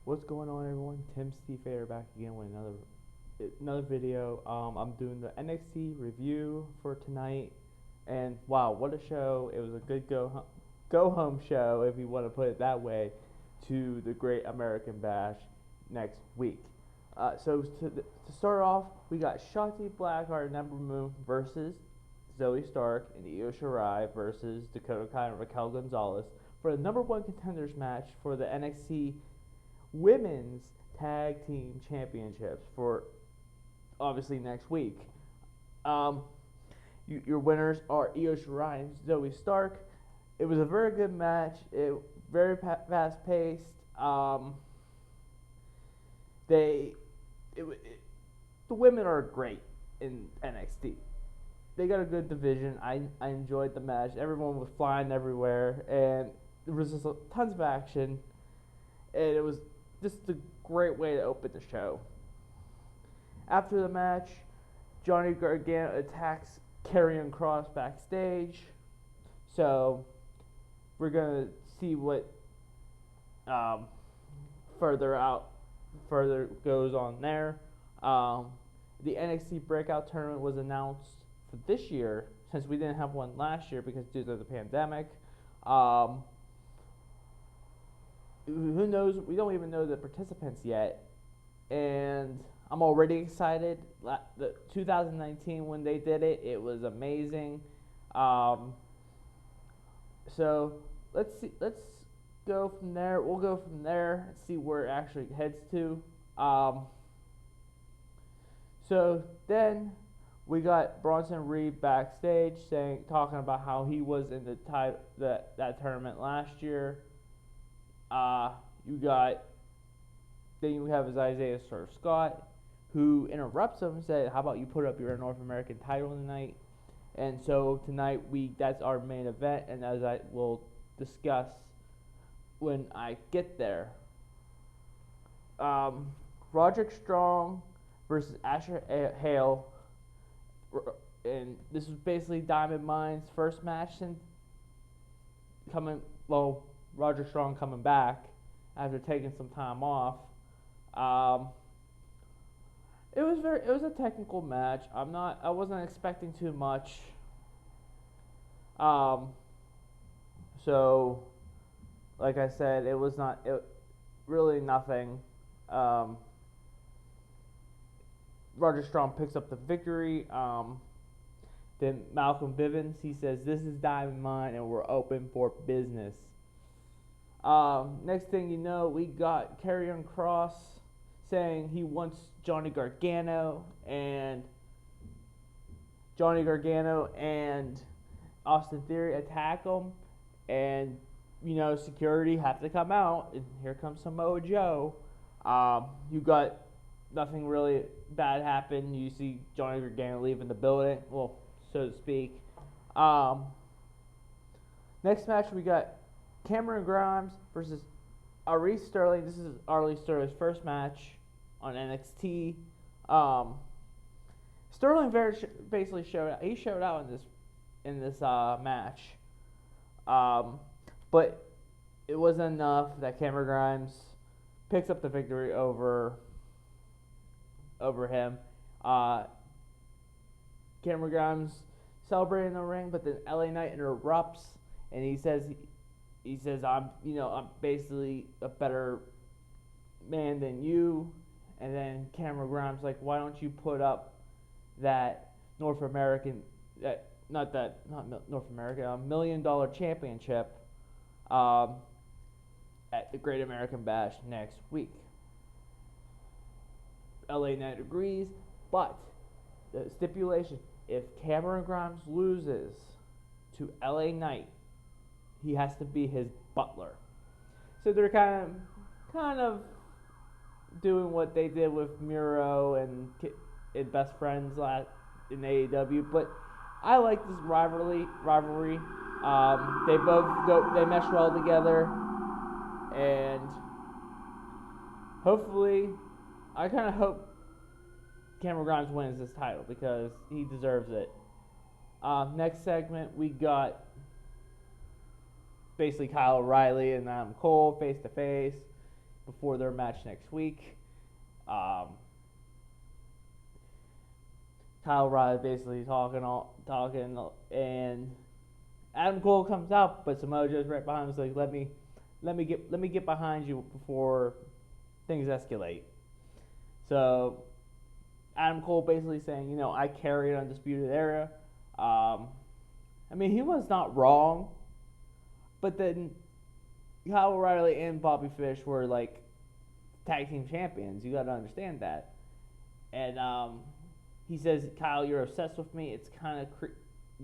What's going on, everyone? Tim Steve Fader back again with another video. I'm doing the NXT review for tonight, and wow, what a show! It was a good go home show, if you want to put it that way, to the Great American Bash next week. To start off, we got Shotzi Blackheart and Ember Moon versus Zoe Stark and Io Shirai versus Dakota Kai and Raquel Gonzalez for the number one contenders match for the NXT Women's Tag Team Championships for obviously next week. Um, your winners are Io Shirai and Zoe Stark. It was a very good match. It very fast paced. They the women are great in NXT. They got a good division. I enjoyed the match. Everyone was flying everywhere, and there was just tons of action, and it was just a great way to open the show. After the match, Johnny Gargano attacks Karrion Kross backstage, so we're gonna see what um, further goes on there. The NXT Breakout Tournament was announced for this year, since we didn't have one last year because due to the pandemic. Who knows? We don't even know the participants yet, and I'm already excited. The 2019 when they did it, it was amazing. Um, so let's see. Let's go from there. We'll go from there and see where it actually heads to. So then we got Bronson Reed backstage talking about how he was in that tournament last year. You got then you have Isaiah Scott, who interrupts him and said, "How about you put up your North American title tonight?" And so tonight that's our main event, and as I will discuss when I get there. Roderick Strong versus Asher Hale, and this was basically Diamond Mine's first match since Roderick Strong coming back after taking some time off. It was a technical match. I wasn't expecting too much. So like I said, really nothing. Roger Strong picks up the victory. Then Malcolm Bivens, he says, "This is Diamond Mine, and we're open for business." Next thing you know, we got Karrion Kross saying he wants Johnny Gargano and Austin Theory attack him, and security have to come out, and here comes Samoa Joe. You got nothing really bad happen. You see Johnny Gargano leaving the building, well, so to speak. Next match we got Cameron Grimes versus Ari Sterling. This is Ari Sterling's first match on NXT. Sterling basically showed out in this match, but it wasn't enough that Cameron Grimes picks up the victory over him. Cameron Grimes celebrating in the ring, but then LA Knight interrupts, and he says I'm basically a better man than you. And then Cameron Grimes like, why don't you put up that $1 million championship at the Great American Bash next week? LA Knight agrees, but the stipulation: if Cameron Grimes loses to LA Knight, he has to be his butler. So they're kind of doing what they did with Miro and Best Friends in AEW, but I like this rivalry. They mesh well together, and hopefully, I kind of hope Cameron Grimes wins this title because he deserves it. Next segment, we got basically Kyle O'Reilly and Adam Cole face to face. before their match next week. Um, Kyle O'Reilly basically talking, and Adam Cole comes out, but Samoa Joe's right behind him. He's like, let me get behind you before things escalate. So Adam Cole basically saying, I carry an Undisputed Era. I mean, he was not wrong, but then Kyle O'Reilly and Bobby Fish were like tag team champions. You got to understand that. And he says, Kyle, you're obsessed with me. It's kind of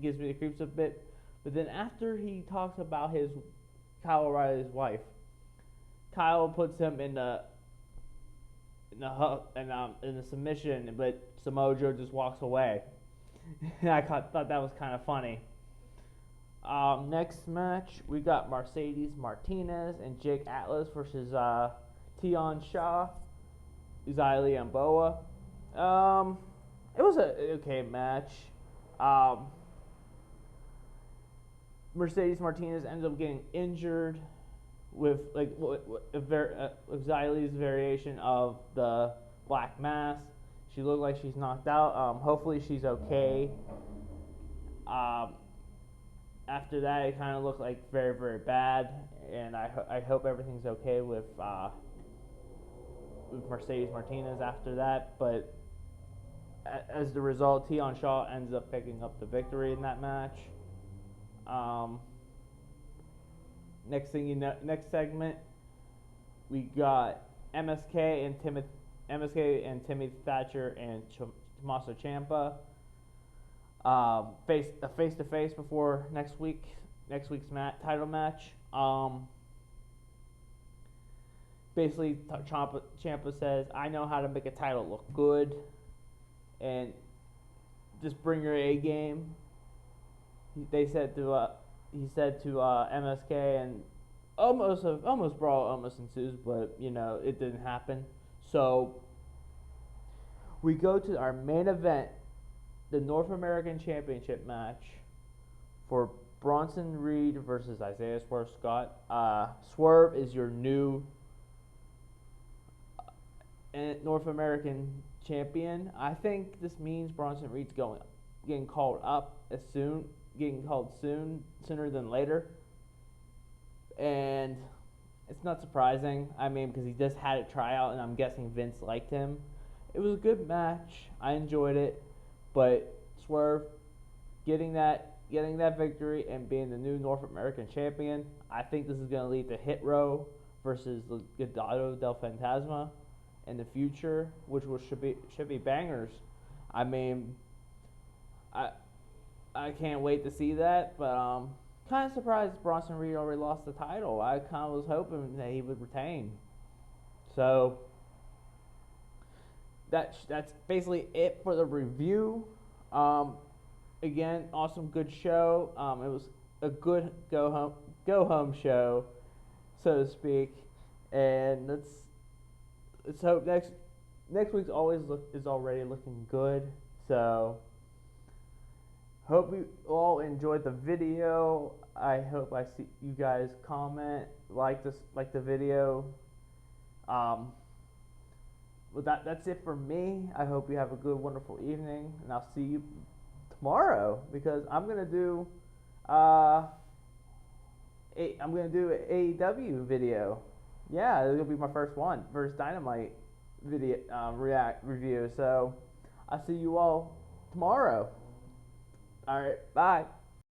gives me the creeps a bit. But then after he talks about Kyle O'Reilly's wife, Kyle puts him in the submission, but Samoa Joe just walks away. And I thought that was kind of funny. Next match, we got Mercedes Martinez and Jake Atlas versus Tion Shaw, Xylee and Boa. It was a okay match. Mercedes Martinez ends up getting injured with Xylee's variation of the Black Mass. She looked like she's knocked out. Hopefully she's okay. After that, it kind of looked like very, very bad, and I hope everything's okay with Mercedes Martinez after that. But as the result, Tion Shaw ends up picking up the victory in that match. Next segment, we got MSK and Timmy Thatcher and Tommaso Ciampa face to face before next week's title match. Basically, Ciampa says, "I know how to make a title look good, and just bring your A game." He said to MSK, and almost brawl almost ensues, but it didn't happen. So we go to our main event, the North American Championship match for Bronson Reed versus Isaiah Swerve Scott. Swerve is your new North American champion. I think this means Bronson Reed's getting called up sooner than later. And it's not surprising. I mean, because he just had a tryout, and I'm guessing Vince liked him. It was a good match. I enjoyed it, but Swerve getting that victory and being the new North American champion, I think this is going to lead to Hit Row versus Legado del Fantasma in the future, which should be bangers. I mean, I can't wait to see that, but kind of surprised Bronson Reed already lost the title. I kind of was hoping that he would retain. So that's basically it for the review. Again, awesome, good show. It was a good go home show, so to speak. And let's hope next week's is already looking good. So hope you all enjoyed the video. I hope I see you guys comment, like the video. Well, that's it for me. I hope you have a good, wonderful evening, and I'll see you tomorrow, because I'm gonna do an AEW video. Yeah, it's gonna be my first Dynamite video review. So I'll see you all tomorrow. All right, bye.